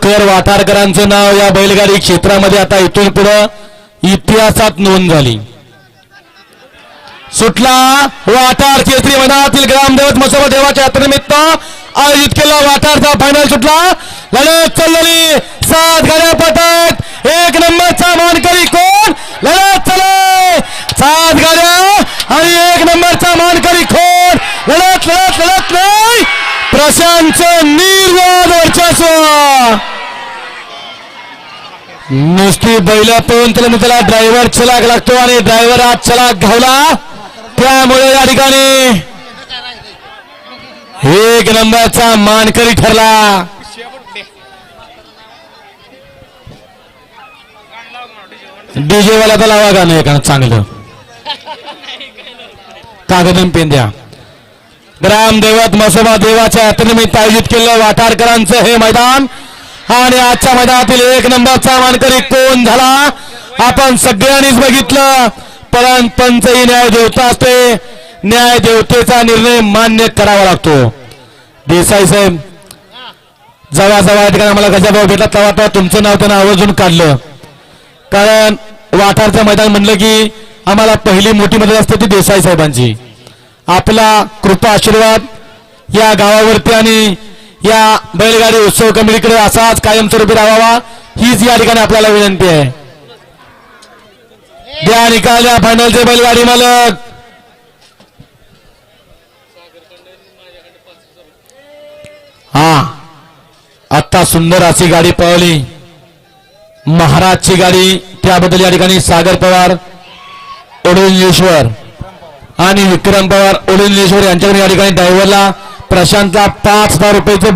कर वाटारकरांचं नाव या बैलगाडी क्षेत्रामध्ये आता इथून पुढे इतिहासात नोंद झाली. सुटला वाटार केसरी मैदानातील ग्रामदेवत मसोबा देवाच्या यात्रेनिमित्त आयोजित केला वाटारचा फायनल सुटला. लढत चाललेली 7 गाड्या पटत. 1 नंबरचा मानकरी कोण? लढत चालले 7 गाड्या आणि 1 नंबरचा मानकरी कोण? लढत लढत लढत नाही. प्रशांतचं निर्वाद वर्चस्व. नुसती बैल पळून त्याला ड्रायव्हर छलाक लागतो आणि ड्रायव्हर आज छलाक घावला. त्यामुळे या ठिकाणी 1 नंबरचा मानकरी ठरला. डीजे वाला तर लावा गाणं एका चांगलं. कागदन पेन द्या. ग्रामदेवत मसोबा देवाच्या यात्रेनिमित्त आयोजित केलं वाटारकरांचं हे मैदान आणि आजच्या मैदानातील 1 नंबरचा मानकरी कोण झाला आपण सगळ्यांनीच बघितलं. परंतु पंचही न्याय देवता असते. न्याय देवतेचा निर्णय मान्य करावा लागतो. देसाई साहेब जवळ जवळ या ठिकाणी आम्हाला गजाभाऊ भेटला तेव्हा तुमचं नाव त्यांना आवर्जून काढलं. कारण वाटारचं मैदान म्हणलं की आम्हाला पहिली मोठी मदत असते ती देसाई साहेबांची. आपला कृपा आशीर्वाद या गावावरती आणि या बैलगाडी उत्सव कमिटीकडे असाच कायमस्वरूपी राहावा हीच या ठिकाणी आपल्याला विनंती आहे. द्या निकाल या फायनलचे बैलगाडी मालक. हा आता सुंदर अशी गाडी पळवली महाराजची गाडी. त्याबद्दल या ठिकाणी सागर पवार ओढुंजेश्वर आणि विक्रम पवार ओढुंजेश्वर यांच्याकडे या ठिकाणी ड्रायव्हरला प्रशांतला 5,000 रुपयाचे